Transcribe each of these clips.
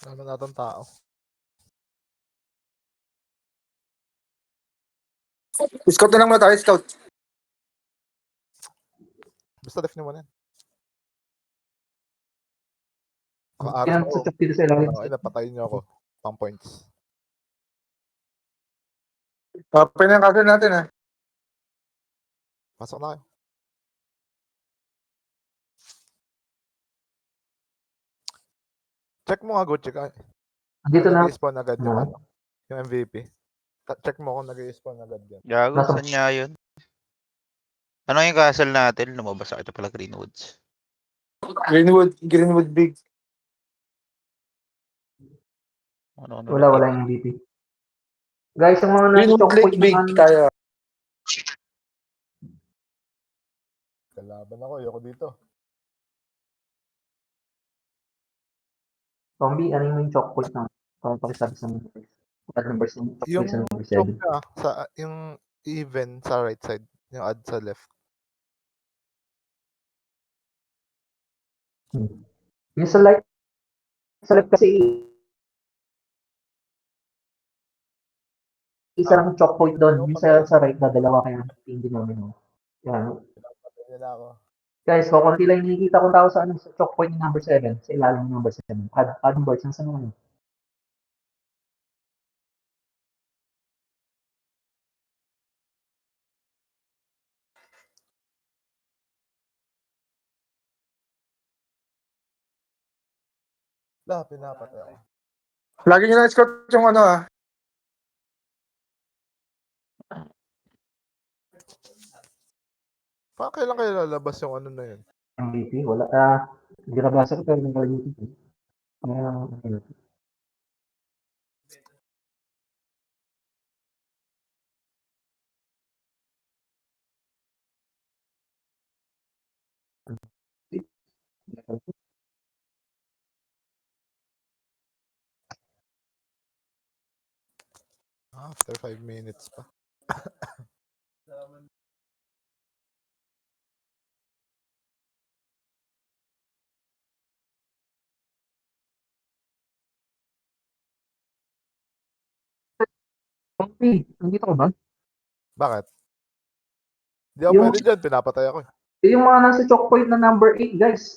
Ano natin tao? Scout na lang muna tayo, scout. Basta def nyo muna yan. Kailangan Ako, sa chok dito sa ilalim. ay, napatayin nyo ako. Pang points. Papay na yung castle natin, ha. Pasok na kayo. Check mo nga, go check. Dito na. Nag-i-spawn agad yung ano, yung MVP. Check mo kung nag-i-spawn agad yan. Gago, Nasa- saan nga yun? Ano yung castle natin? Lumabas ako ito pala Greenwoods. Greenwood Big. Ano Wala yung MVP. Guys, yung mga nasa Greenwood chok point Lake Big, naman. tayo. Kalaban ako, ayoko dito. Zombie, ano yung chok point na? Pakisabi sa mga guys. Number 7. Chok Yung point sa number choke 7. ka, yung even sa right side, yung add sa left. Yung sa light kasi isa lang chok point doon. Yung sa right na dalawa kaya hindi namin. Yan. Pinapatay nila ako. Guys, konti lang yung nakikita kong tao sa sa chok point ng number 7. Sa ilalim ng number 7. Add birds. Saan naman? Pinapatay ako. Lagi nyo na scout yung ano, ha. Kailan kayo lalabas yung ano na yun? MVP? Wala. Hindi na basa ko pero nakalimutan ko. After 5 minutes pa. MVP, nandito ko ba? Bakit? Di ako Yung- pwede dyan, pinapatay ako eh. Yung mga nasa choke point na number 8, guys,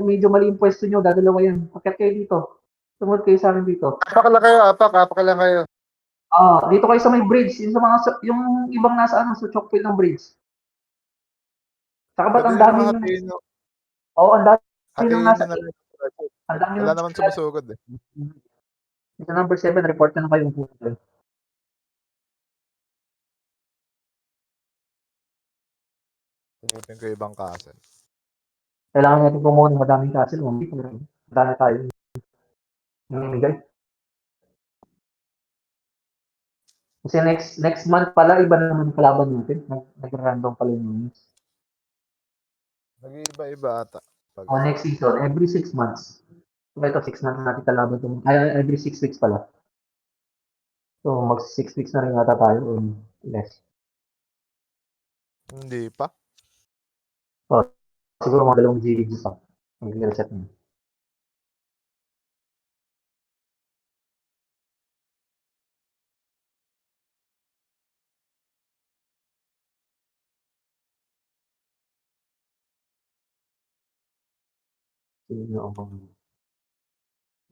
medyo mali yung pwesto nyo, dadalawa yan. Pakat kayo dito. Sumunod kayo sa akin dito. Apak lang kayo, apak lang kayo. Dito kayo sa may bridge, yung ibang nasa sa choke point ng bridge. Saka ba't Pwede ang nyo dami naman yung... hatiin nyo. ang dami Hatiin yung nyo nasa... na lang. Ang dami Wala yung... naman sumusugod eh. Sa number 7, report na kayo. Pinutin ko ibang castle. Kailangan natin kumuha ng madaming castle. Madami tayo. Namimigay. Kasi next month pala, iba na naman kalaban natin. Nag-random pala yung units. Nag-iiba-iba ata. Next season, every 6 months. So, ito, 6 months natin kalaban ito. Every 6 weeks pala. So, mag 6 weeks na rin yata tayo or less. Hindi pa. Siguro mga 2 GBG pa. Mag-reset na.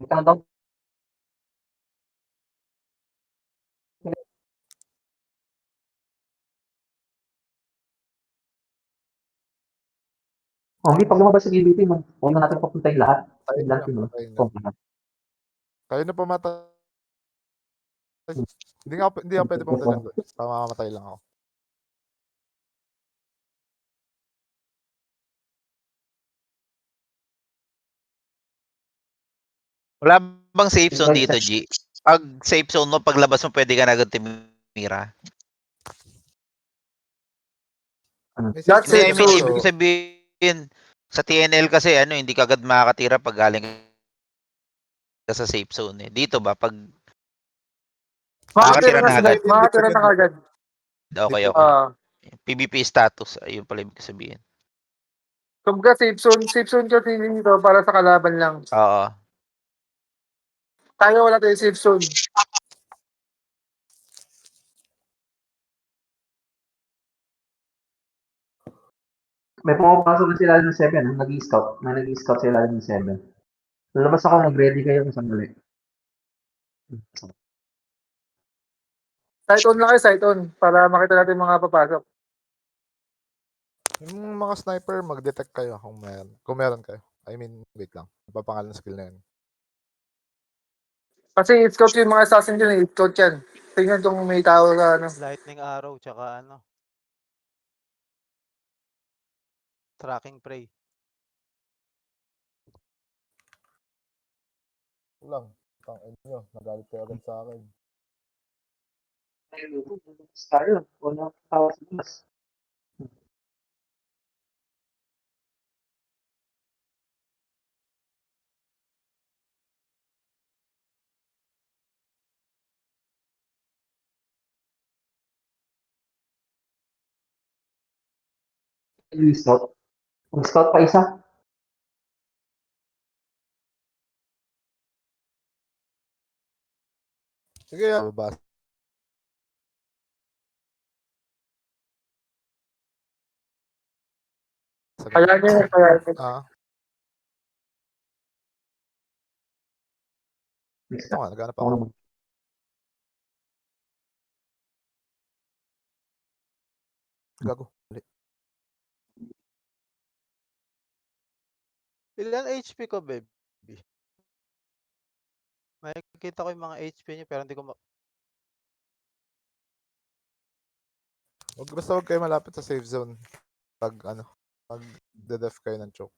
Ito daw. Hindi, pag lumabas sa GBT, huwag na natin papuntahin lahat. Patayin Lahat nyo. yun. Patayin nyo. Kayo na pumatay. Hindi ako pwede pumatay dyan. Pamamatay lang ako. Wala bang safe zone dito, G? Pag safe zone mo, paglabas mo, pwede ka na agad tumira. That's Hindi, I it. mean, So, ibig sabihin, sa TNL kasi, hindi ka agad makakatira pag galing ka sa safe zone eh. Dito ba, pag makakatira na na agad. Makakatira na agad. okay. PvP status, ayun pala ibig sabihin. Kumbaga, safe zone kasi dito para sa kalaban lang. Oo. Tayo wala tayo safe zone. May pumapasok na sila ng 7. Nag-i-scout. May nag-i-scout sila ng 7. Lalabas ako, mag-ready kayo kung sandali. Side on lang kayo, side on. Para makita natin mga papasok. Yung mga sniper, mag-detect kayo kung meron kayo. I mean, wait lang. Papangalan ng skill na yun. Kasi i-scout yung mga assassin dyan, i-scout yan. Tingnan kung may tao na ano. Lightning arrow, tsaka tracking prey. Lang. Tangin nyo. Nagalit kayo agad sa akin. Tayo. Wala tao sa bus. Scout. Scout pa isa. Sige, babas. Kaya nyo, kaya nyo. Next Ito up. nga, naghanap Ako ako. naman. Gago. Ilan HP ko, baby? Makikita ko yung mga HP niyo pero hindi ko Basta huwag kayo malapit sa safe zone. Pag de-def kayo ng choke.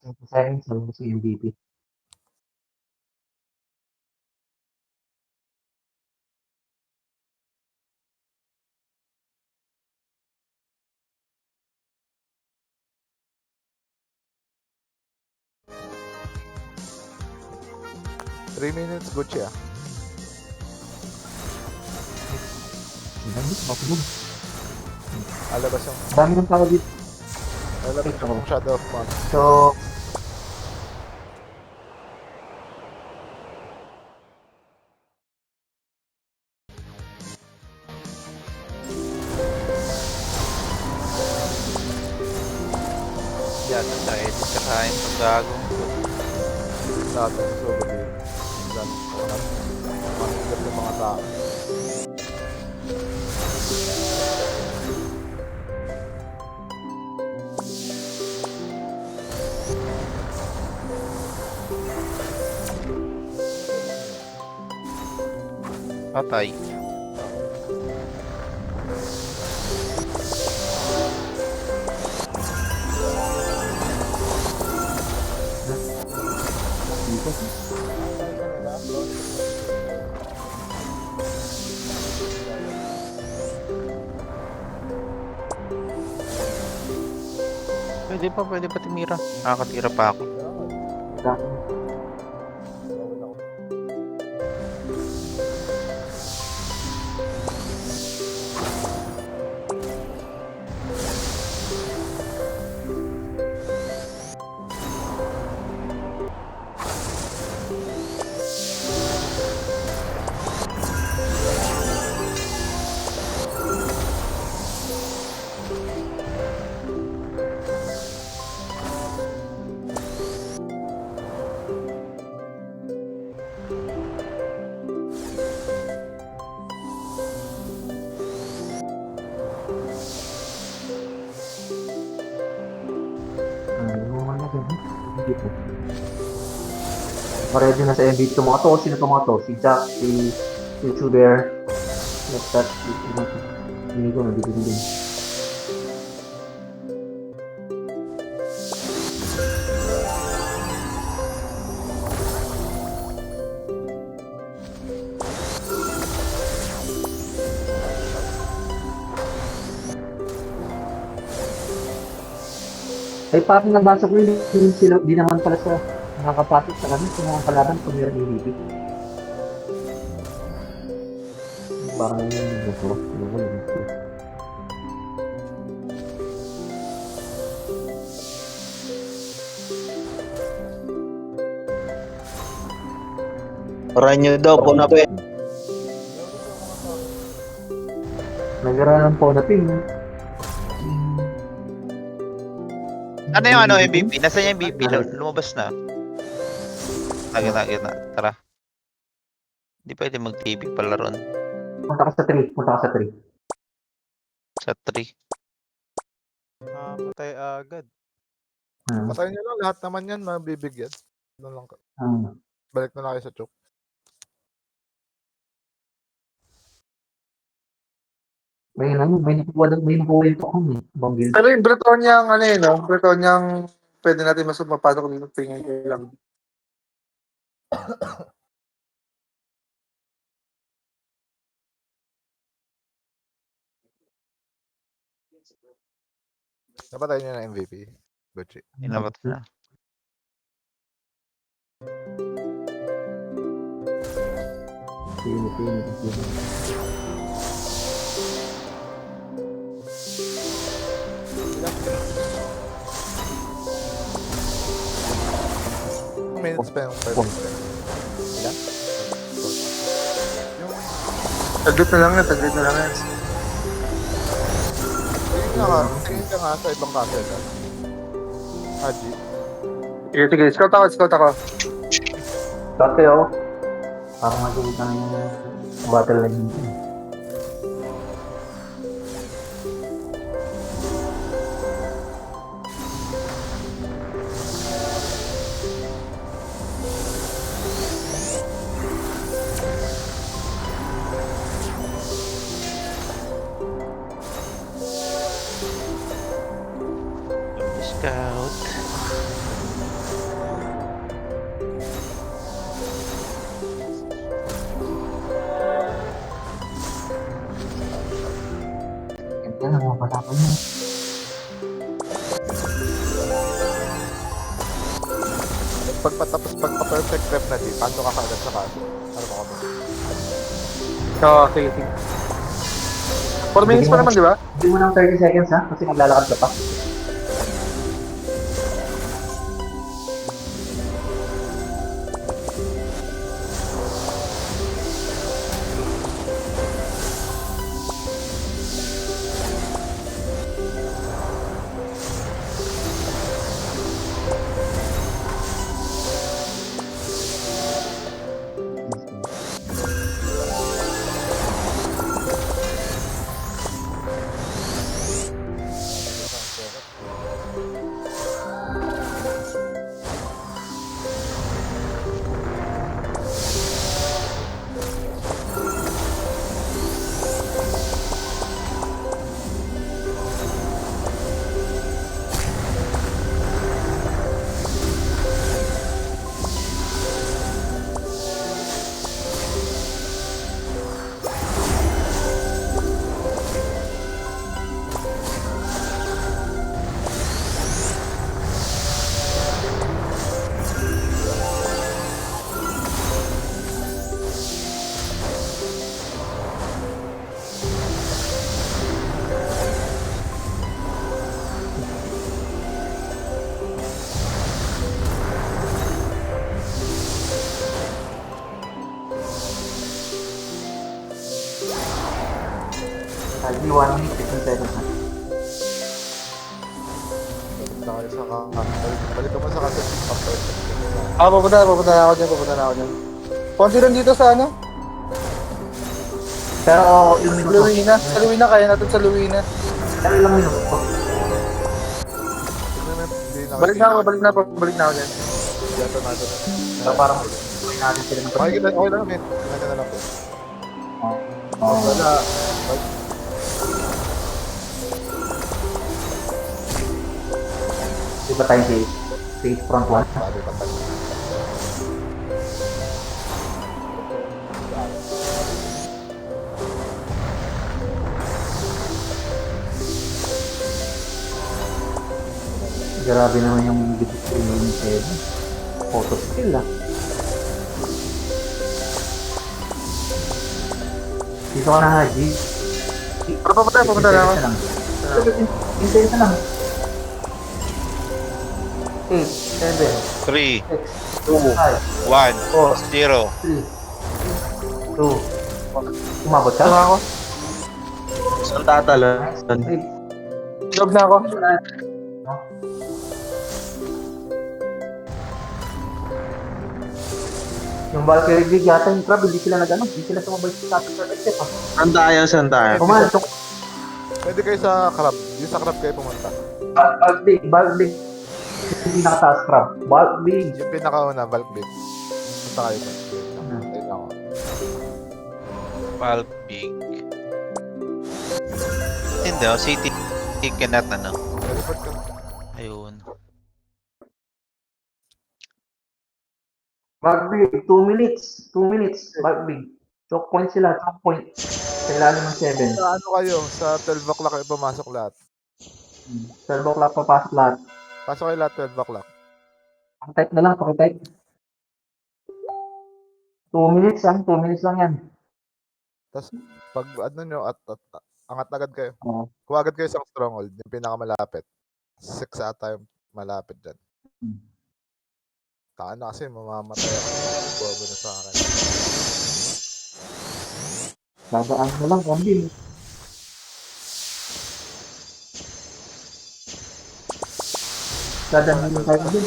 Sayang sa si MVP. Three minutes, Gucci ah. Alabas yung, Dami ng tao dito. alabas yung Shadow of Monk. So, Yan, nag-edit ka tayo ng gagong. Lahat ng susunod dito. Diyan, manigat yung mga tao. Patay. Pwede pa tumira. Nakakatira pa ako. dito. Ready na sa MVP itong mga to. Sino itong mga to? Si Jack, si YouTuber. Next up, hindi ko nandito din. Ay, parang nabasa ko yun. Di naman pala sa Nakakapasok sa kami sa mga kalaban kung meron EVP. Parang yung gusto ko. Ranyo daw, puna pa Nagara ng po na pin. Ano yung ano, MVP? Nasaan yung MVP? Lumabas na. Gitna. Tara. Hindi pwede mag-TV pala ron. Punta ka sa 3. Punta ka sa 3. Sa 3. Matay agad. Patayin nyo lang, lahat naman yan, mabibigyan. Ano lang, balik na lang kayo sa chok. May nakuha yung tokong eh. Ibang guild. Pero yung Bretoniang, ano yun, no? Bretoniang pwede natin mas mapasok dito. Tingin ko lang. Napatayin nyo na MVP. Gucci. Inabat na. Minutes pa yung per minute. Ilan? Yung Taglit na lang yan. tingin ka nga sa ibang castle ka. Haji. Sige. Scout ako. Dati ako. Parang magiging na yung battle line nito. Scout. Ganda na mga patapan mo. Pagpa-perfect rep na di, paano ka kagad sa castle? Ano ba kami? Sige. 4 minutes pa naman, di ba? Hindi mo ng 30 seconds ha, kasi maglalakad ka pa. Lagi 1 minute, 15 seconds na. Balik na kayo sa castle. Balik ka mo sa castle. Perfect. Pupunta na ako dyan. Konti lang dito sa ano? Pero yung minuto. Luwina. Sa Luwina, kaya natin sa Luwina. Pero ilang minuto. Balik na ako dyan. Yato natin. Pero parang gawin natin sila ng Okay lang, men. Tingnan ka na lang po. Oo. Wala. Di ba tayo sa front 1? Sabi pa tayo. Grabe naman yung dito yung 7. Photo skill ah. Dito ka na Haji. Pero papunta na ako. Hintayin ka lang. 8, 7, 3, 6, 2, 5, 1, 4, 0. 3, 2, umabot ka? Tama ako. Saan tatalo? Wait. Log na ako. Yung Valkyrie Big yata yung crab, hindi sila nag-ano, hindi sila sumabay sa Captain Protective ah. Saan tayo? Saan tayo? Pumasok. Pwede kayo sa crab. Yung sa crab kayo pumunta. Bulk big. Hindi nakataas crab. Bulk big. Yung pinakauna, bulk bit. Punta kayo ba? Ayun ako. Valve big. Hindi, city cannot ano. Teleport ka. Ayun. Bulk big, 2 minutes. 2 minutes. Bulk big. Choke point sila, choke point. Sa ilalim ng 7. Sa ano kayo? Sa 12 o'clock kayo pumasok lahat. 12 o'clock papasok lahat. Pasok kayo lahat 12 o'clock. Pakitype na lang, pakitype. 2 minutes lang, 2 minutes lang yan. Tapos, pag ano nyo, at angat agad kayo. Oo. Kuha agad kayo sa stronghold, yung pinakamalapit. 6 ata yung malapit dyan. Taan na kasi, mamamatay ako. Bobo na sa akin. Dadaan na lang, kambi. Dadaan na lang tayo din.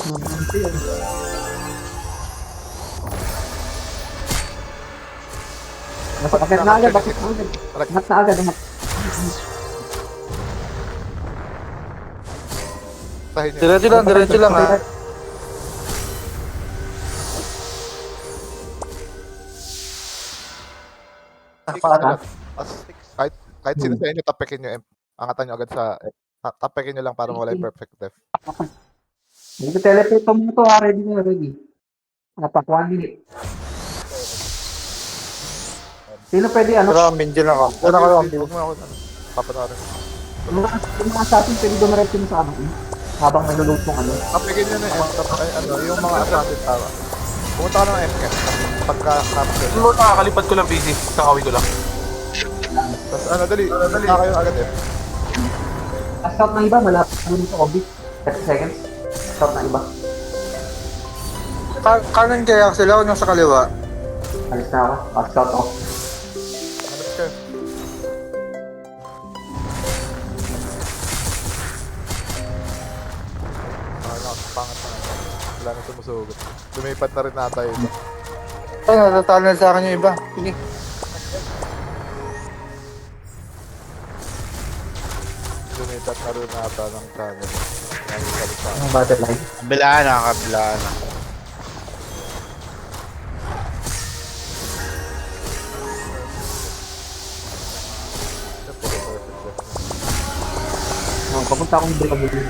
Bakit na agad, bakit na agad. Angat na agad, angat. Tahin nyo. Diretso lang ha. Paano? Kahit sino sa inyo, tapekin nyo. Angatan nyo agad sa tapekin nyo lang para mawala yung perfect def. Dito teleport pa mo to, ready na, ready. Napak 1 minute. Sino pwede ano? Pero minjil ako. Una ko lang. Huwag mo ako, papatawarin. Yung mga sa atin pwede dumiretso na sa ano. Habang nalulot mong ano. Tapekin nyo na yung mga assassin tawa. Pumunta ka ng MCAT. Pagka-capture. Ano, nakakalipad ko lang busy. Kakawin ko lang. Tapos dali na kayo agad eh. Scout ng iba, malapit na dito sa orbit. 30 seconds. Scout ng iba. Kanan kaya sila o nasa kaliwa? Alis na ako. Scout ako. Ano kayo? Pangat na nga. Wala na sumusugot. Lumipat na rin nata yun. Ay, natatalo na sa akin yung iba. Sige. Lumipat na rin nata ng channel. Nakikabit sa akin. Anong battle line? Kabilaan na, kabilaan na. Puro perfect def. Papunta akong Bretonnia Mid.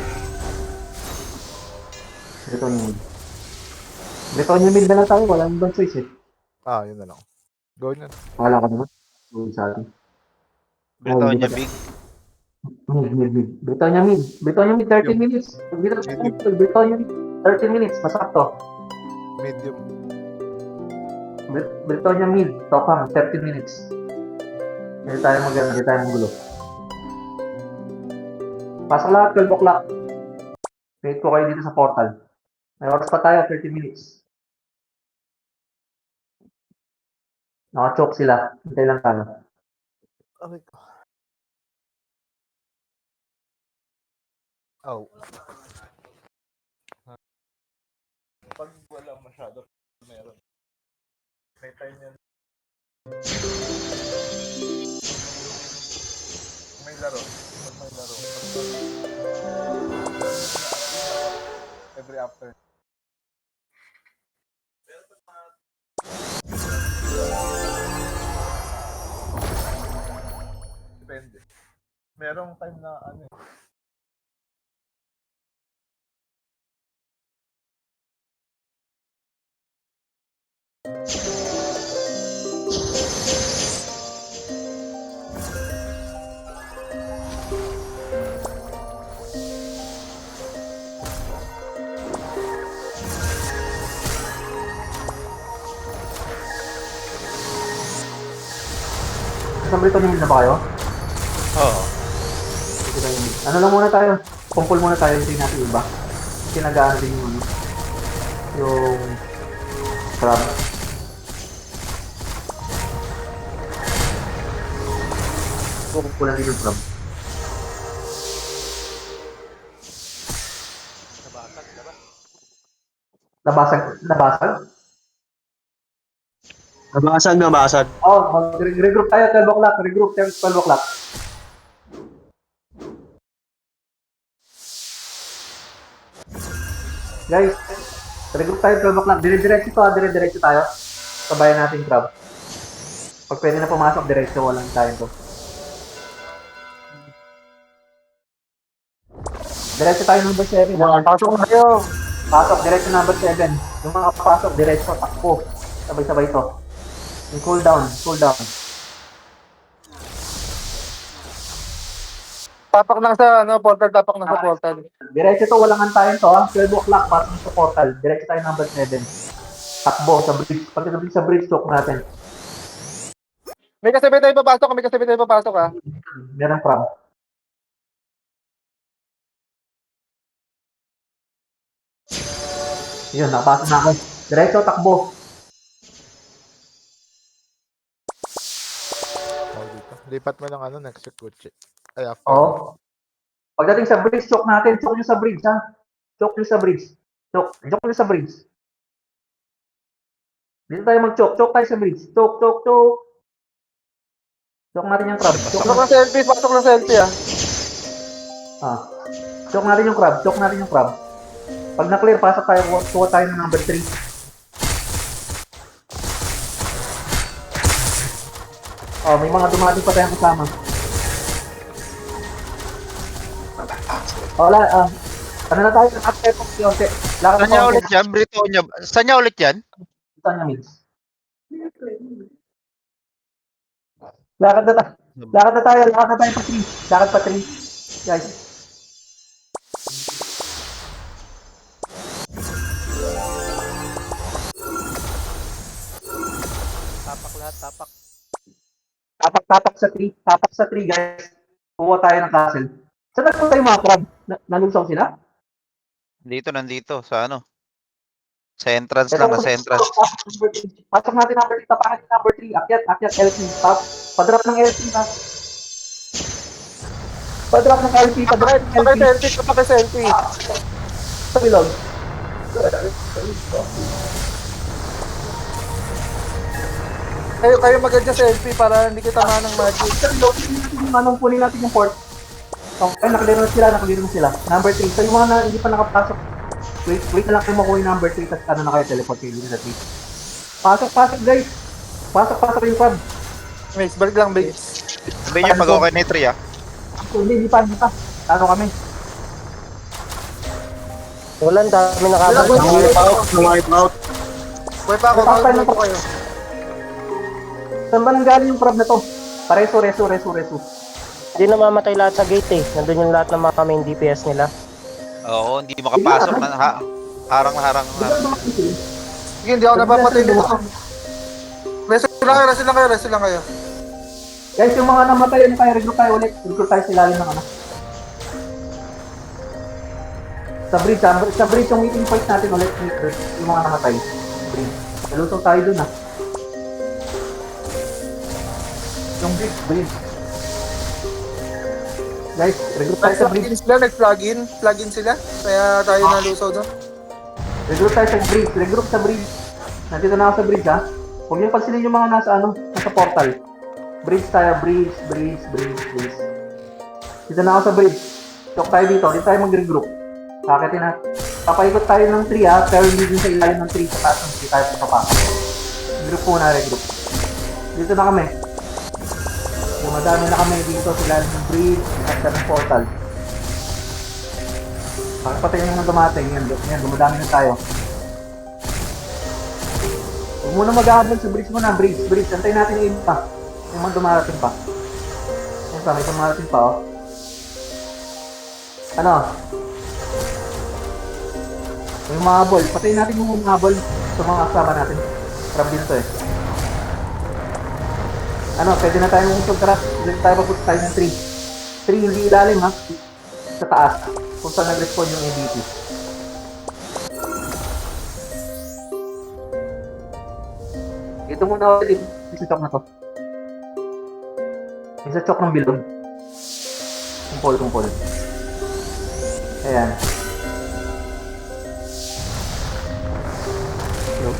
Bretonnia Mid. Bretonnia Mid na lang tayo, wala nang choice eh. Yun na lang. Go nyo. Wala ka naman. Gawin sa atin. Britonia big. Mid. Bretonnia Mid. Bretonnia Mid, 30 minutes. Bretonnia Mid, 30 minutes. Masakto. Medium. Bretonnia Mid, Tokam, 30 minutes. Hindi tayo magulo. Pasok lahat, 12 o'clock. Wait ko kayo dito sa portal. May oras pa tayo, 30 minutes. Naka-choke sila. Hintay lang tayo. Aray ko. Oh. Pag wala masyado, meron. May time yan. May laro. Pag may laro. Every after. Depende. Merong time na ano eh. Isang brito na ba kayo? Oo. Sige tayo. Ano lang muna tayo? Kumpul muna tayo, hindi natin iba. Kinagaan din yung ano. Yung crab. Kukumpulan din yung crab. Nabasag? Nabasag? Nabasag. Oh, regroup tayo 12 o'clock. Regroup tayo 12 o'clock. Guys, regroup tayo 12 o'clock. Dire-diretso tayo. Sabayan natin crab. Pag pwede na pumasok, diretso. Walang tayo to. Diretso tayo number 7. Pasok na kayo. Pasok, diretso number 7. Yung mga pasok, diretso, takbo. Sabay-sabay to. Yung cool down. Tapak na sa portal, tapak na sa portal. Diretso to, walang antayin to ha. 12 o'clock, pasok sa portal. Diretso tayo number 7. Takbo sa bridge. Pagkakabit sa bridge, choke natin. May kasabay tayo papasok, ha. Meron crab. Yun, nakapasok na ako. Diretso, takbo. Dito. Lipat mo ng ano, next kutsi. Ay, after. Oo. Pagdating sa bridge, choke natin. Choke nyo sa bridge, ha? Choke nyo sa bridge. Choke nyo sa bridge. Dito tayo mag-choke. Choke tayo sa bridge. Choke. Choke natin yung crab. Pasok ng selfie, ha. Choke natin yung crab. Pag na-clear, pasok tayo. Kuha tayo ng number 3. Oh, may mga dumating pa tayong kasama. Wala, ano na tayo? After po, Yonte. Lakad Saan niya ulit yan? Britonia. Saan niya ulit yan? Saan niya, Mids? Lakad na tayo pa 3. Lakad pa 3. Guys. Tapak lahat, tapak. Tapak sa 3, guys. Kuha tayo ng castle. Saan nagpunta yung mga crab? Nalusaw sila? Nandito. Sa ano? Sa entrance lang, nasa entrance. Pasok natin number 3, tapakan yung number 3. Akyat, LP. Padrop ng LP na. Padrop ng LP. Tapos selfie. Sa bilog. Kayo maganda selfie para hindi kita manang magic. Sa bilog, anong punin natin yung port? Okay, nakaliro na sila. Number 3. So yung mga hindi pa nakapasok, wait na lang kayo makuha yung number 3 tapos ano na kayo, teleport kayo dito sa 3. Pasok guys! Pasok yung crab. Mace, balik lang, base. Sabihin niyo pag okay na yung 3 ah. Hindi pa. Ano kami? Walang dami Wala, nakabalik. Wipe out. Pwede pa ako, Wala, po kayo. Saan ba nanggaling yung crab na to? Reso. Hindi namamatay lahat sa gate eh. Nandun yung lahat ng mga main DPS nila. Oo, hindi makapasok na harang. Sige, hindi ako napapatay dito. Resto lang kayo. Guys, yung mga namatay, ano kayo, regroup tayo ulit. Regroup tayo sa ilalim ng ano. Sa bridge yung meeting point natin ulit. Yung mga namatay. Bridge. Nalusong tayo dun ah. Yung bridge. Guys, regroup tayo sa bridge. Nag-plugin sila. Kaya tayo nalusaw doon. Regroup tayo sa bridge. Nandito na ako sa bridge ha. Huwag niyong pansinin yung mga nasa portal. Bridge tayo, bridge. Dito na ako sa bridge. Talk tayo dito tayo mag-regroup. Akitin na. Papaikot tayo ng 3 ha, pero hindi din sa ilalim ng 3 sa taas. Hindi tayo papapasok. Regroup muna, regroup. Dito na kami. Dumadami na kami dito sa ilalim ng bridge, sa ng portal. Pakipatay yung mga dumating. Yan, dumadami na tayo. Huwag muna mag-ahabol sa bridge muna. Bridge. Antayin natin yung pa. Yung mga dumarating pa. Yan pa, may dumarating pa, oh. Ano? Yung mga habol. Patayin natin yung mga habol sa mga kasama natin. Crab din to eh. Pwede na tayong subtract. Pwede tayo papunta tayo ng 3. 3 hindi ilalim ha. Sa taas. Kung saan nag-respawn yung ABT. Ito muna ulit. Isa chok na to. Isa chok ng bilog. Kumpol. Ayan. Hello?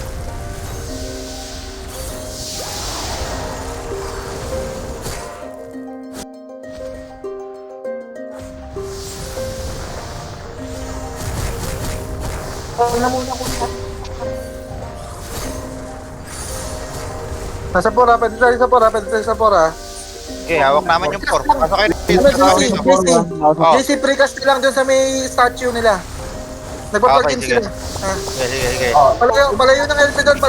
Na muna ko na. Nasa pora, pwede tayo sa pora. Okay, hawak naman yung 4. Pasok kayo. JC, precast lang dun sa may statue nila. Nagpa-plug-in Okay, sige. sila. Sige. Palayo ng LP dun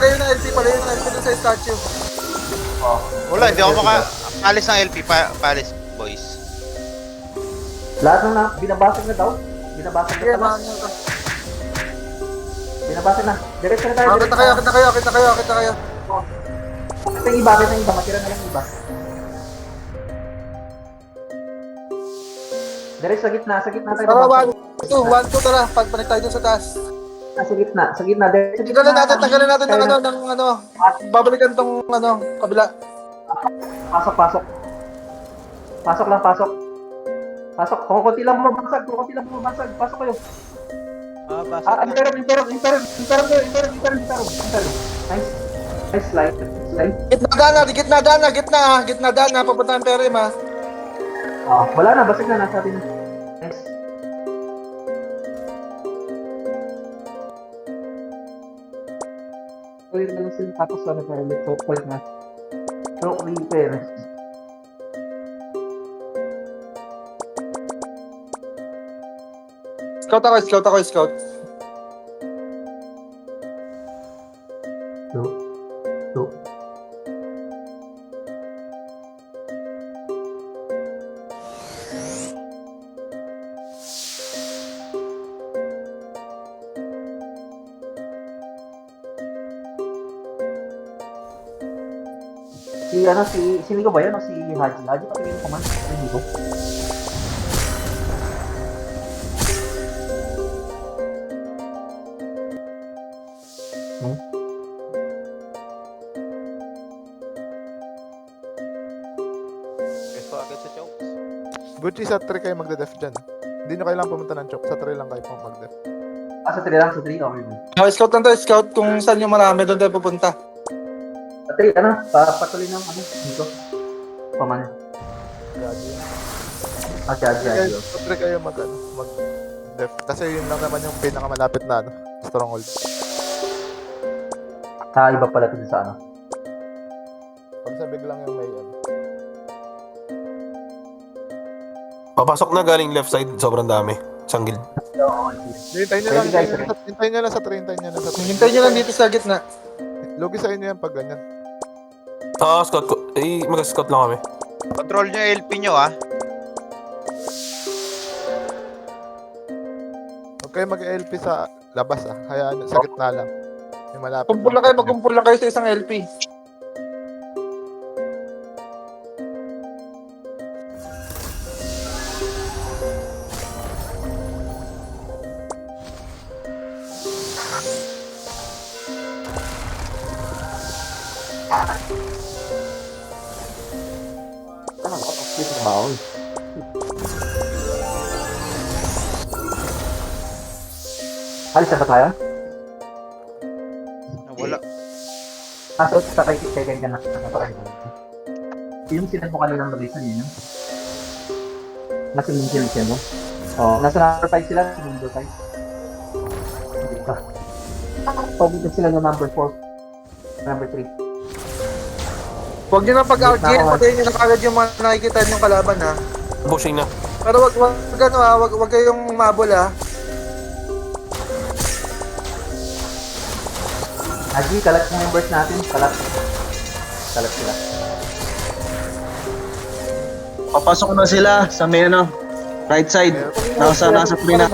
sa statue. Wala, hindi ako alis ng LP. Palis, boys. Lahat ng binabasag na daw. Binabasag na Sige, tama. Binabasag na. Diretso na tayo. Kita kayo. Ito yung iba. Matira na lang iba. Diretso sa gitna tayo. Tara, babasag. 1, 2, tara. Pagpanik tayo dun sa taas. Sa gitna. Diretso. Tanggalin natin ng babalikan tong kabila. Pasok. Pasok. Kukunti lang bumabasag. Pasok kayo. Interim. Nice slide. Gitna dana. Papunta ng Perim, ha. Wala na, basag na nasa atin. Nice. Clear na lang sila tapos para may choke point na. Choke repair. Scout ako. Two. Si Nico ba yan o si Haji? Haji pa tingin ko man. Si Nico. Pwesto agad sa chokes. Gucci, sa 3 kayo magde-def dyan. Hindi nyo kailangan pumunta ng choke. Sa 3 lang kayo mag-def. Sa 3 lang, okay. Scout lang tayo, scout kung saan yung marami doon tayo pupunta. Sa 3, patuloy ng Nico. Paman. Haji. Sa 3 kayo mag-def. Kasi yun lang naman yung pinakamalapit na stronghold. Iba pala ito sa Pag sa biglang yung may Papasok na galing left side, sobrang dami. Sanggil. Hintayin nyo lang sa 3. Hintayin nyo lang dito sa gitna. Lugi sa inyo yan pag ganyan. Scout ko. Mag-scout lang kami. Control nyo yung LP nyo, ha? Huwag kayo mag-LP sa labas, Hayaan sa gitna lang. Yung malapit. Magkumpul lang kayo sa isang LP. Alis na ba tayo? Wala. So, second ka na. Yung sinad mo kaninang nag-listen yun. Nasa minsan mo. Nasa number 5 sila. Nasa number 5. Hindi pa. Pagdating sila ng number 4. Number 3. Huwag nyo na pag-RGL, patayin nyo na kagad yung mga nakikita nyo kalaban, ha. Pushing na. Pero wag kayong mabol, ha. Haji, kalat yung members natin. Kalat sila. Papasok na sila sa may right side. Nasa free na.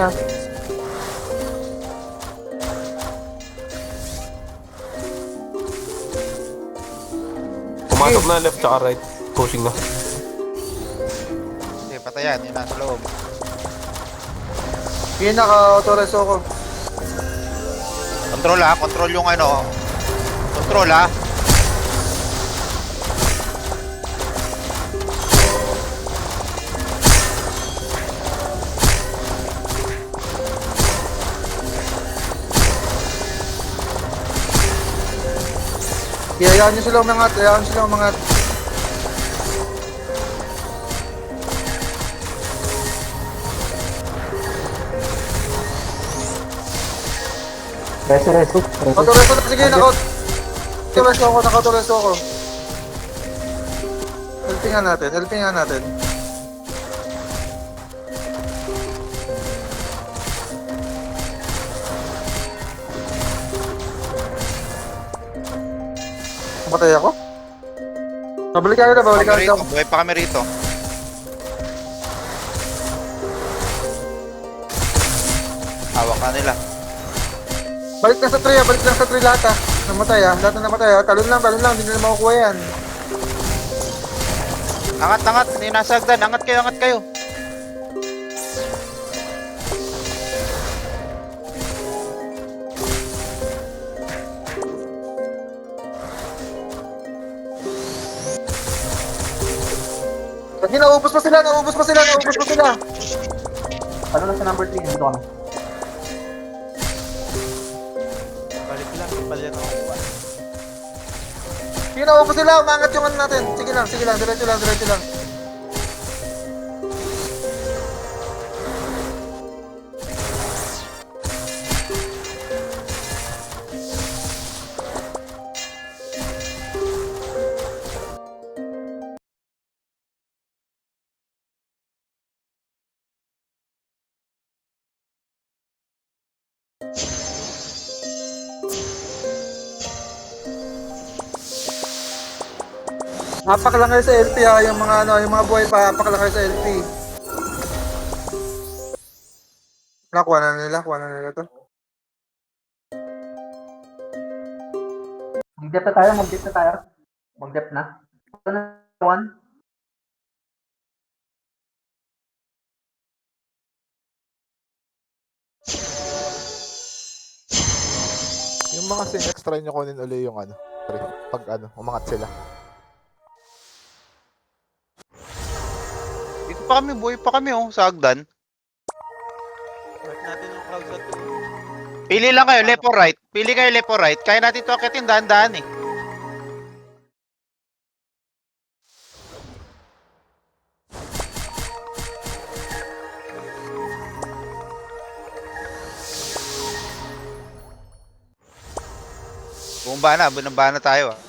Pumasok na left tsaka right. Pushing na. Hindi, patayan. Yun nasa loob. Sige, naka-autorize ako. Control ha. Control yung ano. Control ha. Hayaan nyo sila umangat, hayaan nyo sila umangat. Reso. Autorize ako, sige, naka-autorize ako. Helpingan natin. Matay ako? Babalik ka na, babalik ka na. Buhay pa kami rito. Hawak ka nila. Balik lang sa 3 lahat ah. Namatay ah, lahat na namatay ah. Talon lang, hindi nila makukuha yan. Angat. Hindi nasa hagdan. Angat kayo. Kasi naubos pa sila. Ano na sa number 3? Dito kami. Balik lang, ipal yan ako. Sige, naubos sila, umangat yung ano natin. Sige lang, diretso lang. Hapak lang kayo sa LP ha, yung mga buhay pa, hapak lang kayo sa LP. Nakuha na nila to. Mag-dep na tayo. Mag-dep na. Ito na, 1. Yung mga sinex, try nyo kunin uli yung ano. Pag ano, umangat sila. Dito pa kami. Buhay pa kami sa hagdan. Work natin yung crowd sa 2. Pili lang kayo. Left or right. Kaya natin ito akitin. Dahan-dahan eh. Bumaba na tayo ah.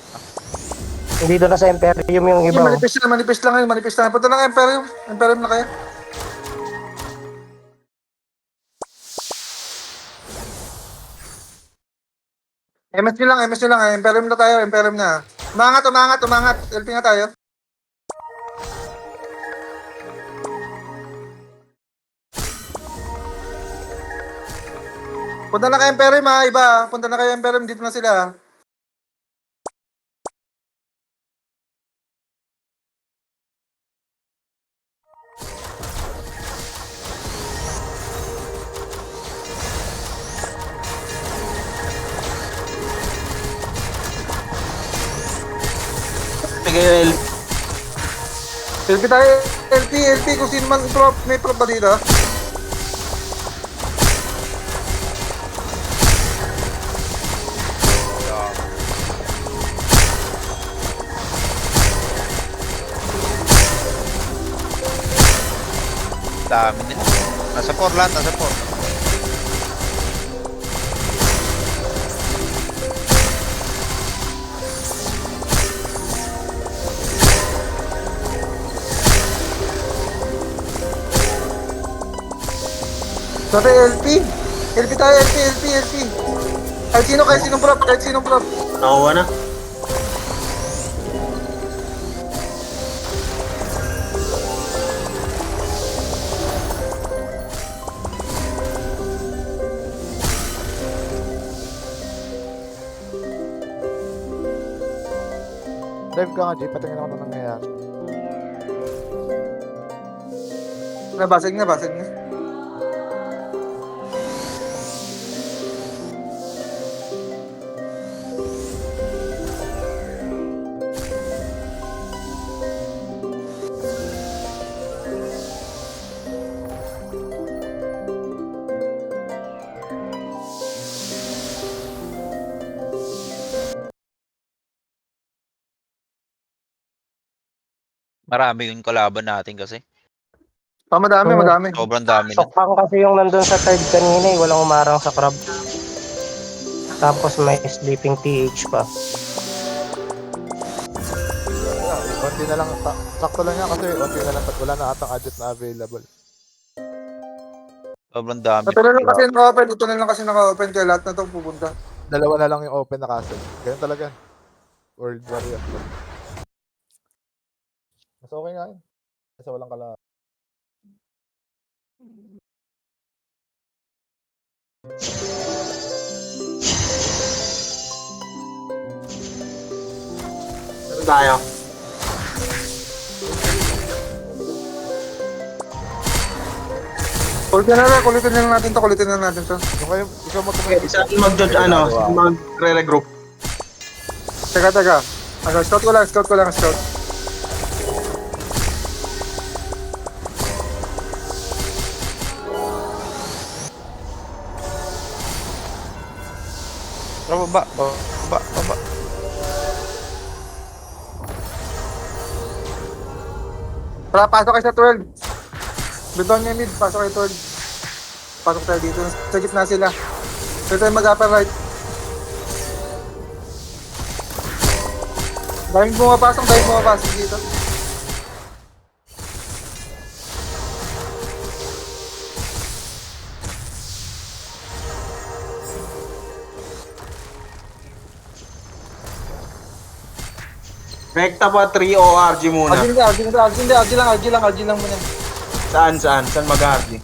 Dito na sa Imperium yung iba. Oh. Manipis lang. Punta na kayo, Imperium na kayo. MS nyo lang, Imperium na tayo, Umangat, LP nga tayo. Punta na kayo Imperium ha, iba. Punta na kayo Imperium, dito na sila. Miguel, LP tayo, LP, kung sino man prop, may prop ba dito? Dami nila. Nasa 4 lahat. Dati LP tayo, LP. Kahit sinong prop. nakuha na. Drive ka nga, G. Patingin ako nung nangyayari. Nabasag na, basag na. Marami yung kalaban natin kasi. Madami, Oo. madami. Sobrang dami na. Sokpang kasi yung nandun sa third kanina eh. Walang umarang sa crab. Tapos may sleeping TH pa. Konti na lang. Sakto lang yan kasi konti na lang. Wala na atang adjust na available. Sobrang dami. Ito na lang kasi naka-open. Ito na lang kasi naka-open. Kaya lahat na ito pupunta. Dalawa na lang yung open na castle. Ganyan talaga. World Warrior. Mas okay nga yun. Kasi walang kala. Ano tayo? Kulitin na lang, kulitin na lang natin to, kulitin na natin to. Kung kayo, ikaw mo Okay, saan mag-judge magre-regroup? Teka. Ano, scout ko lang, scout. Baba. Tara, pasok kayo sa 12. Beton niya mid, pasok kayo 12. Pasok tayo dito. Sa gitna sila. Dito tayo mag-upper right. Dahil bumapasok dito. Rekta pa 3 o RG muna? RG lang muna. Saan? Saan mag-RG?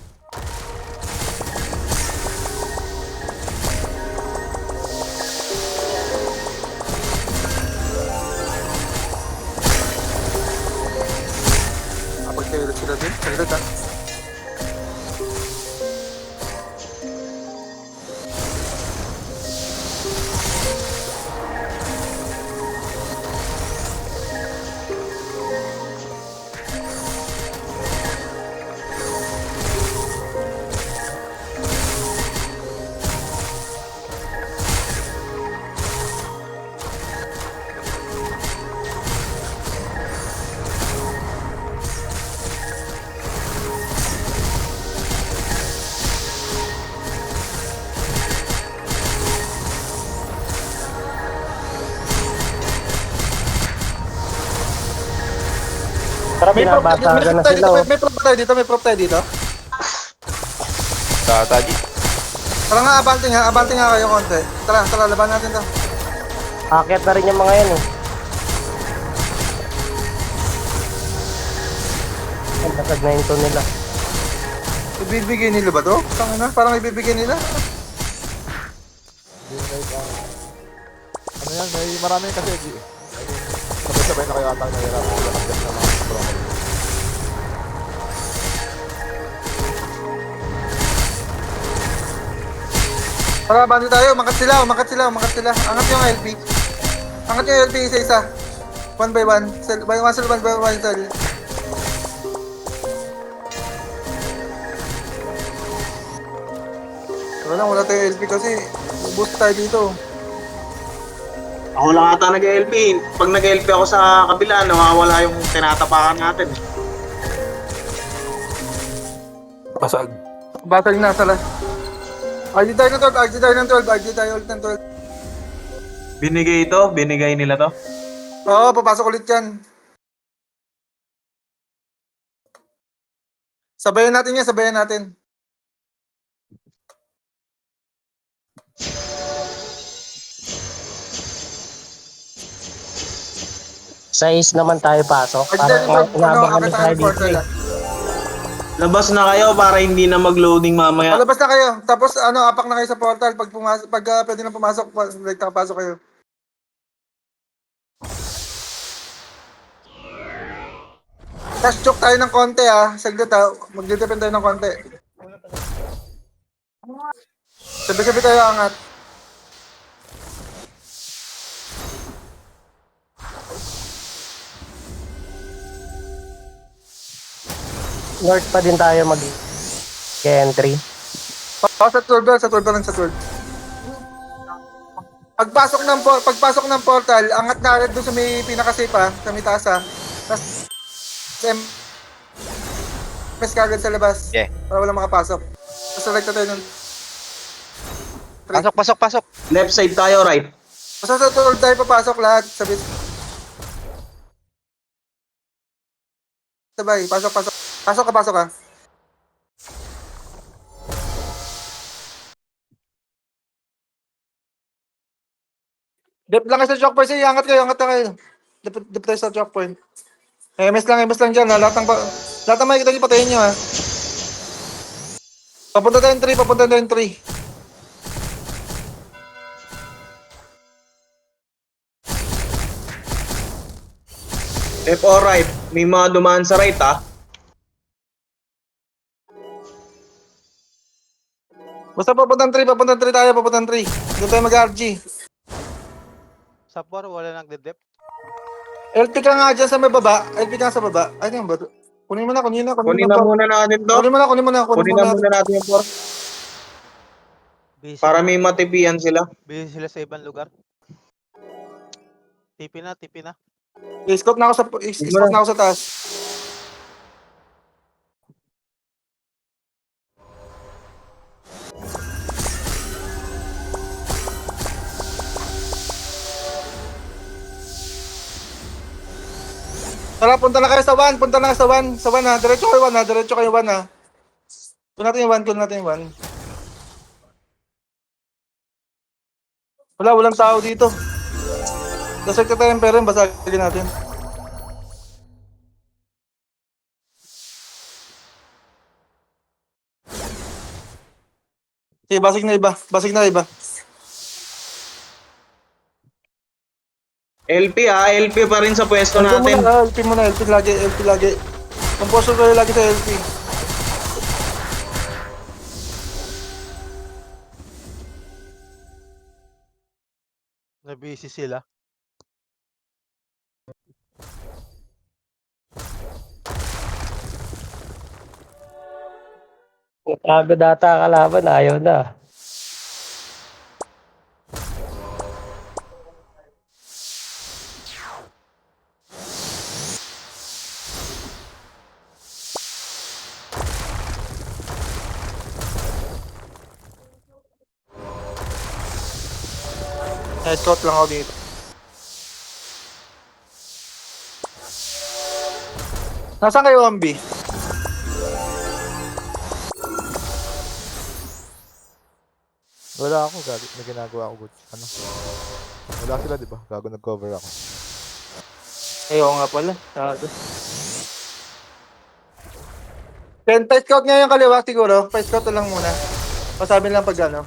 Pagkailat sila din. Kailat ha. Tara, binabasagan na sila oh. May prop tayo dito. Tata, G. Tara nga, abante nga kayo konti. Tara, laban natin to. Akyat na rin yung mga yan eh. Ang basag na yung nila. Ibibigay nila ba to? Tangina, parang ibibigay nila. Ano yan, may marami kasi, G. I mean, sabay-sabay na kayo atang nahirapan sila mag-get na mga promo. Tara, bandi tayo. Umangat sila. Angat yung LP. Isa-isa. One by one. One by one cell. Wala tayong LP kasi boost tayo dito. Ako lang ata nag-LP. Pag nag-LP ako sa kabila, nawawala yung tinatapakan natin. Pasag. Battle na sa last. RG tayo ng 12. Binigay nila to. Oo, papasok ulit yan. Sabayan natin. Sa is naman tayo pasok. RG Para tayo ng 12. inabangan Akit tayo tayo ng dito eh. Labas na kayo para hindi na mag-loading mamaya. Palabas na kayo. Tapos apak na kayo sa portal. Pag pwede na pumasok, direct nakapasok kayo. Cash choke tayo ng konti ah. Saglit ah. Magdidepend tayo ng konti. Sabi-sabi tayo angat. North pa din tayo mag-entry. Sa 12 sa 12 lang sa 12. Pagpasok ng portal, angat na agad doon sa may pinaka-safe ah, sa may taas ah. Tapos MS kagad sa labas. Yeah. Para walang makapasok. Tapos select na tayo ng Pasok, pasok, pasok. Left side tayo, right. basta sa 12 tayo papasok lahat. Sabay, pasok. Pasok ka. Dep lang kayo sa choke point. Sige, angat kayo. Dep tayo sa choke point. MS lang dyan ha. Lahat ng makikita nyo patayin nyo ha. Papunta tayong 3. Left or right. May mga dumaan sa right, ah. Basta papuntang 3 tayo. Doon tayo mag-RG. Sa 4, wala nagde-dep. LP ka nga dyan sa may baba. LP ka nga sa baba. Ay, ano ba? Kunin mo na. Kunin na muna natin to. Kunin mo na. Kunin na muna natin yung 4. Busy, Para may matipian sila. busy sila sa ibang lugar. TP na. I-scope na ako sa taas. Tara, punta na kayo sa 1. Sa 1 ha. Diretso kayo 1 ha. Kunin natin yung 1. Walang tao dito. Dasag ka tayong pera, basagin natin. Sige, basig na iba. LP, ah. LP pa rin sa pwesto natin. LP lagi. Composer kayo lagi sa LP. Na-busy sila. Pagod data kalaban, ayaw na. Scout lang ako dito. Nasaan kayo, Ambi? Wala ako, gago. May ginagawa ako. Ano? Wala sila, di ba? Gago, nag-cover ako. Ayaw nga pala. Then, pa-scout nga yung kaliwa siguro. Pa-scout na lang muna. Pasabi lang pag ano.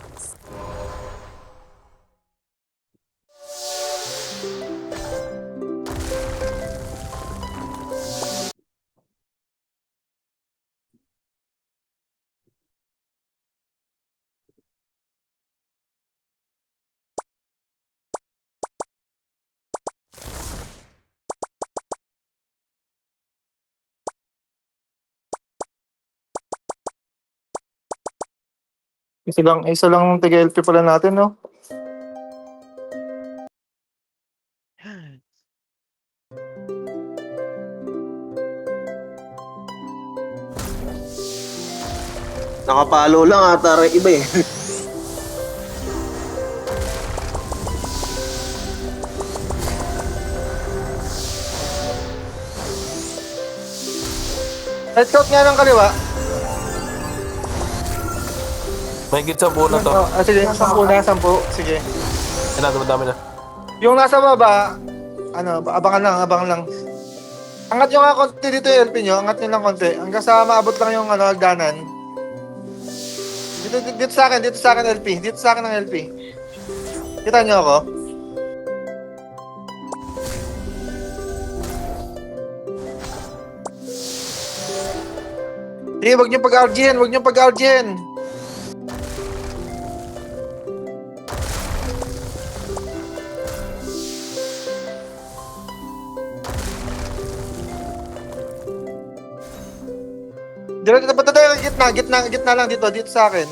Isa lang taga-LP pala natin, no? Nakapalo lang ata rin iba eh. Pa-scout nga ng kaliwa. May git sa na to. Sige, 10. Sige. Yan na, dumadami na. Yung nasa baba, abangan lang. Angat nyo nga konti dito yung LP nyo, angat nyo lang konti. Hanggang sa maabot lang yung hagdanan. Dito sa akin LP. Dito sa akin ng LP. Kita nyo ako? Sige, wag niyo pag-RGN, wag niyo pag-RGN. Dito punta tayo, gitna lang dito sa akin.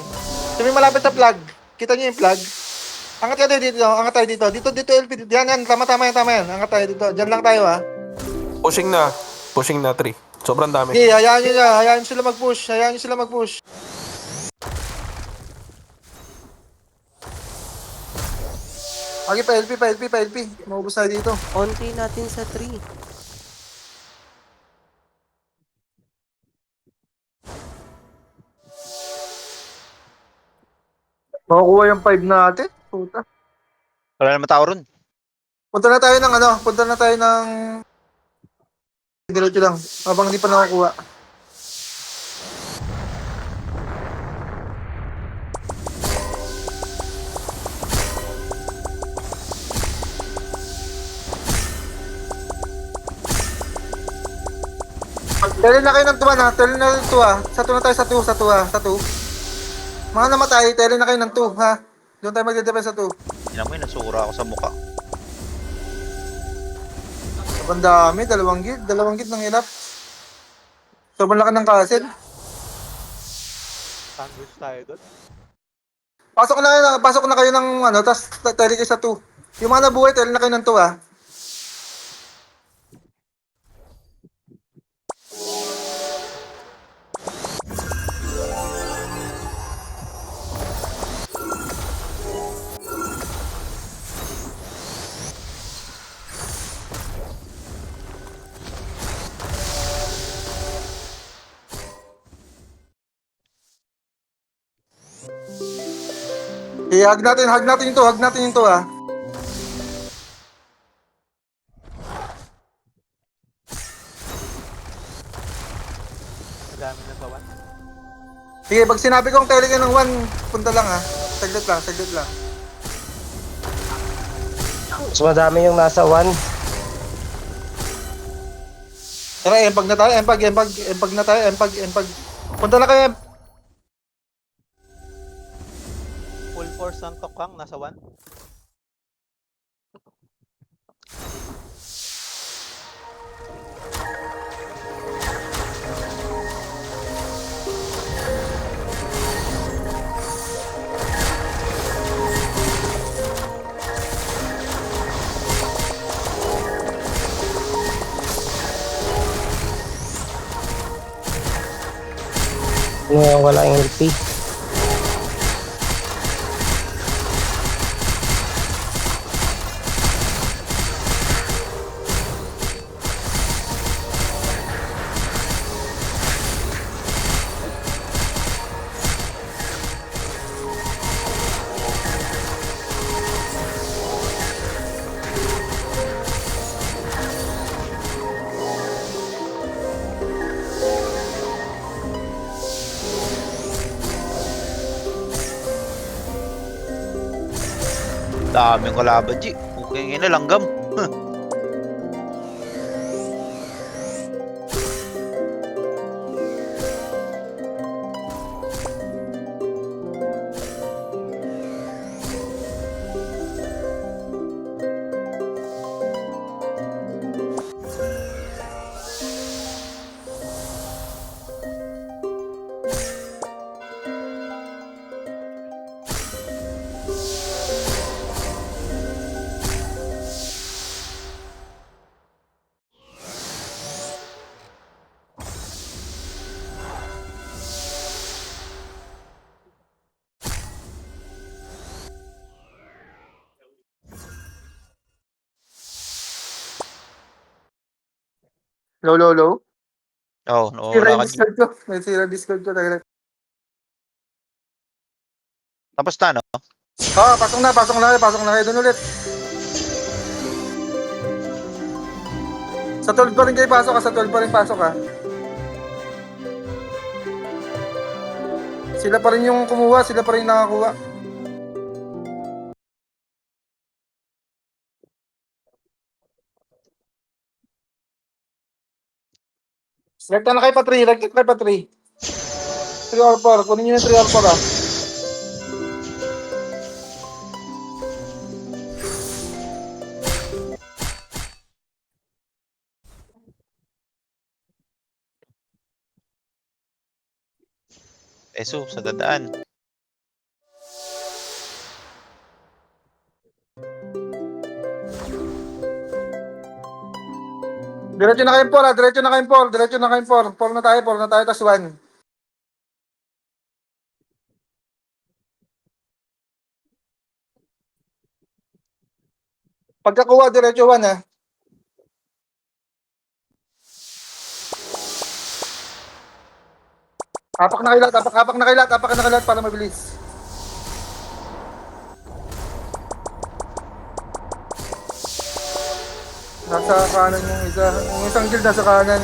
Sabi malapit sa flag. Kita niyo yung flag? Angat tayo dito. Dito, LP. Yan, tama yan. Angat tayo dito. Diyan lang tayo, ha. Pushing na 3. Sobrang dami. Sige, hayaan nyo sila mag-push. Agi pa LP. Maubos tayo dito. Onti natin sa 3. Makukuha yung 5 natin. Puta. Wala naman tao ron. Punta na tayo ng diretso lang. Habang hindi pa nakukuha. Tell na kayo ng tuwa na. Tell na ng tuwa. Sa 2 na tayo, sa 2. Mga namatay, tell na kayo ng 2, ha? Doon tayo magdedepend sa 2. Tingnan mo yun, nasura ako sa mukha. Sobrang dami, dalawang gid ng hilap. Sobrang laki ng castle. Sandwich tayo doon. Pasok na kayo ng ano, tapos tali kayo sa 2. Yung mga nabuhay, tali na kayo ng 2, ha? Hug natin yung 2, ha? Madami na sa 1. Sige, pag sinabi kong tali kayo ng 1, punta lang, ha? Saglit lang. Mas madami yung nasa 1. Tara, empag na tayo, empag. Punta na kayo, Full force ng Tokang nasa 1. Wala yung LP. Daming kalaban, G. Okay na langgam. low. Oo, Sira nawawala yung ka. Discord ko. May sira Discord ko talaga. Tapos na, no? Pasok na kayo doon ulit. Sa 12 pa rin kayo pasok, ha? Sila pa rin yung kumuha, sila pa rin nakakuha. Select na kayo pa 3, 3 or 4. Kunin nyo yung 3 or 4 ah. Esu, sa dadaan. Diretso na kayong 4 ah. Diretso na kayong 4. Diretso na kayong 4. 4 na tayo. 4 na tayo. Tas 1. Pagkakuha, diretso 1 ah. Apak na kailat. Apak na kailat. Apak na kailat para mabilis. Nasa kanan yung isa. Yung isang guild nasa kanan.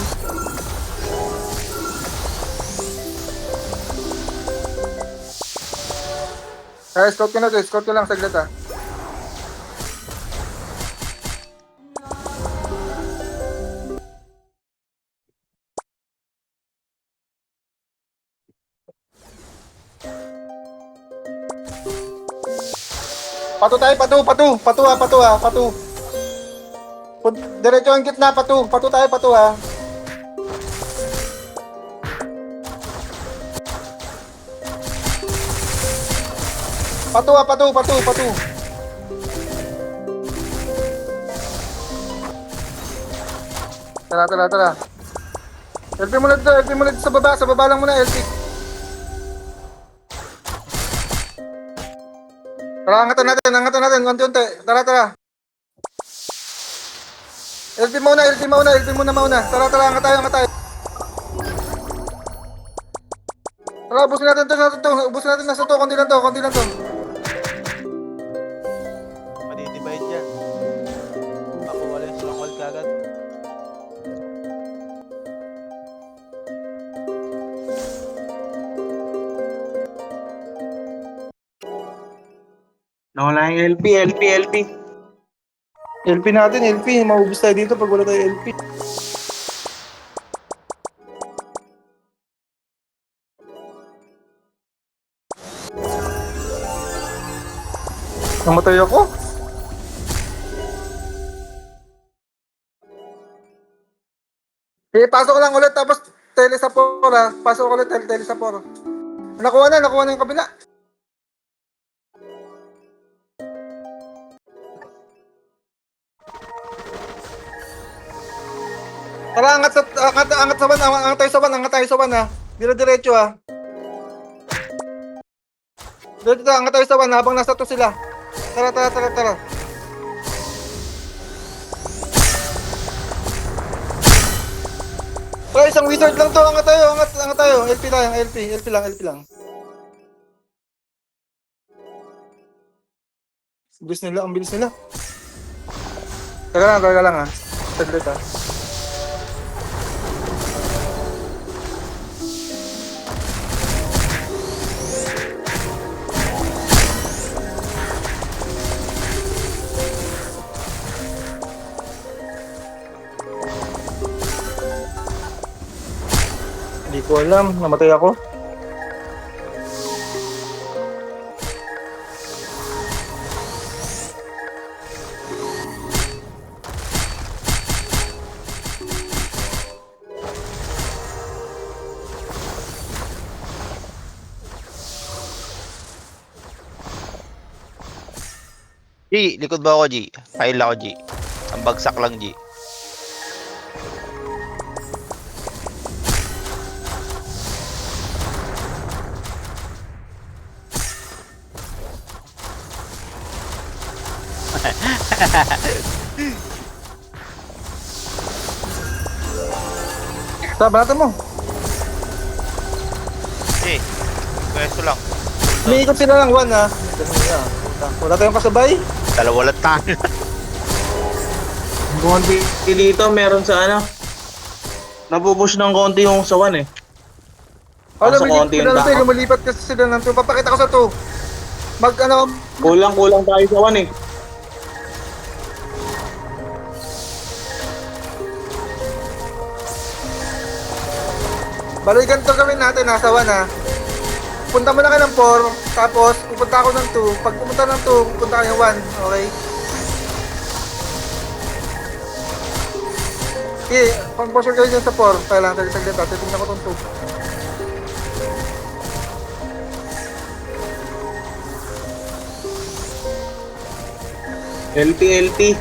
Ay, scout ko na to. Scout ko lang saglit ah. Patu tayo, patu. Diretso ang gitna, patu tayo, patu ha. Patu. Tara. LP mo na dito sa baba lang muna, LP. Tara, angatan natin, unti-unti. Tara. LP muna. Tara, angat tayo. Tara, ubusin natin nasa to, konti lang to. Madidivide yan. Makuha lang yung stronghold kagad. Nawala yung LP. LP natin, maubos tayo dito pag wala tayo LP. Namatay ako? Pasok ko lang ulit tapos telesapor ha. Pasok ko ulit telesapor. Nakuha na yung kabila. Tara, angat tayo sa van ha. Diretso ha. Dito, angat tayo sa van habang nasa to sila. Tara. Tara, isang wizard lang to. Angat tayo. LP lang. Ang bilis nila. Taga lang ha. Saglit ha. Hindi ko alam, namatay ako. G, likod ba ako, G? File ako, G. Ang bagsak lang, G. Banatan mo. Pwesto lang. Umiikot sila lang 1 ha. Wala tayong kasabay. Dalawa lang tayo. Konti dito, meron sa nabubush ng konti yung sa 1 eh. Alam, Nasa konti yung dako. lumilipat kasi sila ng 2. Papakita ko sa 2. Kulang tayo sa 1 eh. Baloy ganito gawin natin, nasa 1 ha. punta mo na kayo ng 4, tapos pupunta ako ng 2. Pag pumunta ng 2, pupunta kayo ng 1. Okay? Okay, pag-posture kayo dyan sa 4. Kaya lang, saglit natin. Tingnan ko itong 2. LP.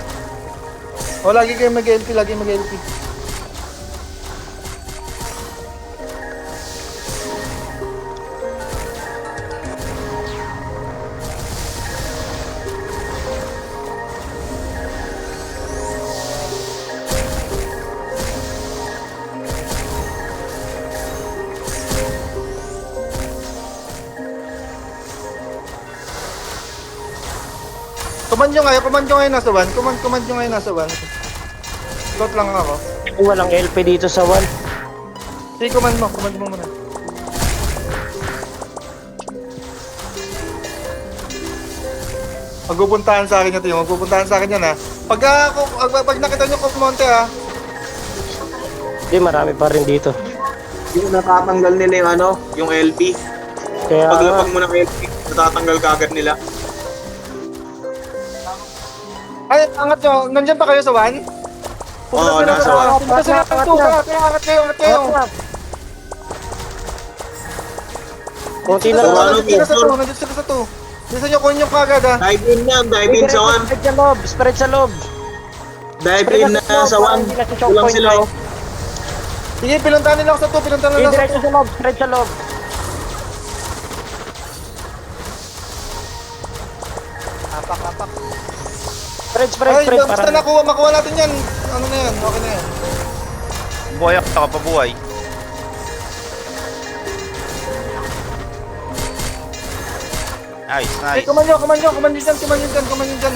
O, lagi kayo mag-LP, lagi mag-LP. Command nyo ngayon nasa 1. Command nyo ngayon nasa 1. Slot lang ako. Walang LP dito sa 1. Sige, command mo muna. Magpupuntahan sa akin ito yung magpupuntahan sa akin yan ha. Pag nakita nyo kumonte ha. Hindi, marami pa rin dito. Yung natatanggal nila yung ano, yung LP. Kaya Paglapag mo ng LP, natatanggal ka agad nila. Ay, angat nyo. Nandyan pa kayo sa 1? Oo, nasa 1. Pupunta sila ng 2. Angat kayo. Kunti So, lang. ano, Nandyan sila sa 2. Bisa nyo kunin yung kagad ha. dive in sa 1. Spread sa loob. Spread sa loob. Dive in na sa 1. Kulang sila oh. Sige, pinuntahan nila ako sa 2. Pinuntahan nila ako sa Diretso sa loob. Spread sa loob. Apak. Spread. Ay, basta makuha natin yan. Ano na yan, okay na yan. Buhay ako, nakapabuhay. Nice. Eh, kuman nyo dyan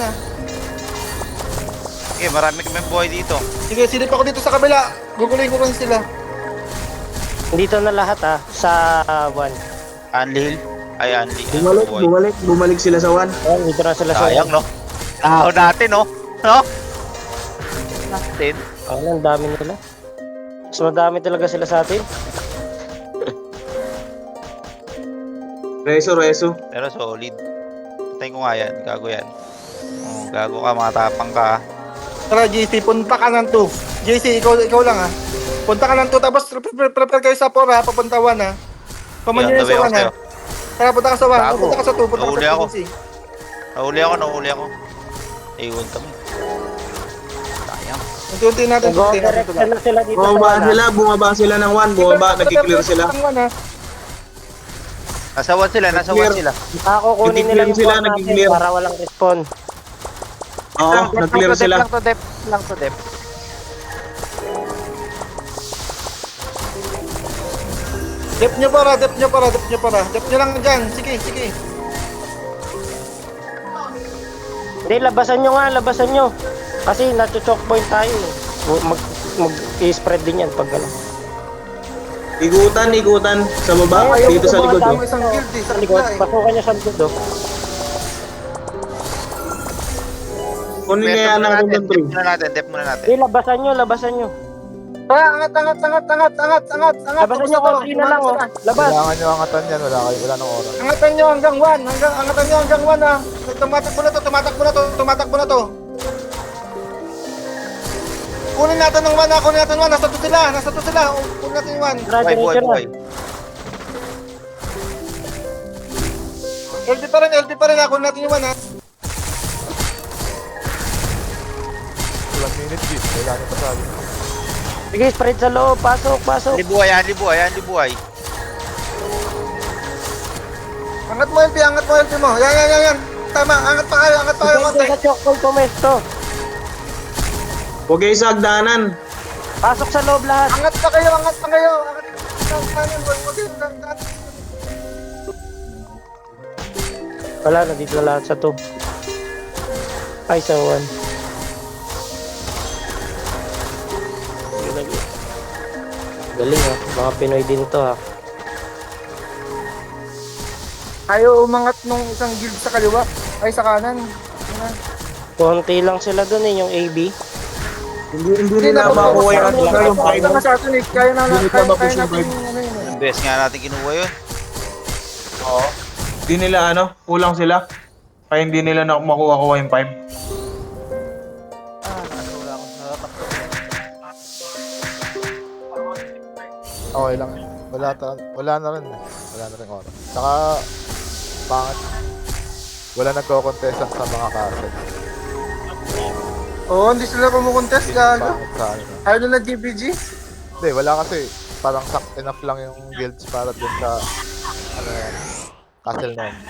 ha. Okay, marami kami buhay dito. Sige, silip ako dito sa kabila. Guguloy ko rin sila. Dito na lahat sa 1. Anli Hill. Ay, Anli. Bumalik sila sa 1. Ayan, dito na sila sa 1. Sayang, no? Tao natin, no? No? Natin. Ang dami nila. Mas madami talaga sila sa atin. Reso. Pero solid. Patayin ko nga yan. Gago yan. Oh, gago ka, matapang ka. Tara, JC, punta ka ng 2. JC, ikaw lang ha. Punta ka ng 2, tapos prepare kayo sa 4 ha, papunta 1 ha. Kuman nyo Yeah, yung sa 1 ha. sa'yo. Tara, punta ka sa 1. Gago. Punta ka sa 2, punta ka Nahuli sa ako. 2, JC. Nahuli ako. Iwan kami. Sayang. Unti-unti natin. Go direct na sila dito sa 1. Bumaba sila ng 1. Nagki-clear sila. Nasa 1 sila. Kukunin nila yung Nag-clear sila, ball natin nag-clear. para walang respawn. Oo, nag-clear sila. Lang to dep. Dep nyo para. Dep nyo lang dyan. Sige. Hindi, labasan nyo. Kasi nacho-choke point tayo eh. Mag-i-spread din yan pag gano'n. Igutan sa baba, dito sa likod. Tama isang guild eh. Sa likod, pasukan nyo sa likod oh. Kunin niya yan ang inventory. Dep muna natin. Hindi, labasan nyo. Tara, angat. Labasan nyo, konti na lang oh. Labas. Kailangan nyo angatan yan. Wala nang oras. Angatan nyo hanggang 1. Angatan nyo hanggang 1 ha. Tumatakbo na to. Kunin natin ng 1 ha. Nasa 2 sila. Kunin natin yung 1. Tara, diretso na. LP pa rin ha. Kunin natin yung 1 ha. Ilang minutes din. Kailangan pa sabi. Sige, spread sa loob. Pasok. Anli buhay. Angat mo LP mo. Yan. Tama, angat pa kayo konti. Sige, sa choke point pumesto. Huwag kayo sa hagdanan. Pasok sa loob lahat. Angat pa kayo. Wala, nandito na lahat sa 2. Ay, sa 1. Galing ha, mga Pinoy din to ha. Ayaw umangat nung isang guild sa kaliwa. Ay, sa kanan. Konti lang sila dun eh, yung AB. Hindi nila makuha yung Kaya na sa atin eh. Kaya na Hindi nila mapush yung natin. vibe. Best nga natin kinuha yun. Oo. Di nila ano, kulang sila. Kaya hindi nila na makuha yung 5. Wala akong natatakot. Okay lang. Wala na rin. Wala na rin oras. Saka, pangit. Wala nagko-contestant sa mga castle. Oo, hindi sila kumukontest, gago. Pangit sa akin. Ayaw na GPG. Hindi, wala kasi. Parang enough lang yung guilds para dun sa ano yan, castle na yun.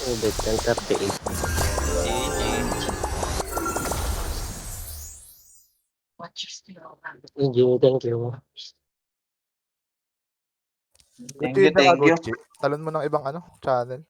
Ulit ng 38. GG. Thank you. Thank you, thank you. Talon mo ng ibang channel.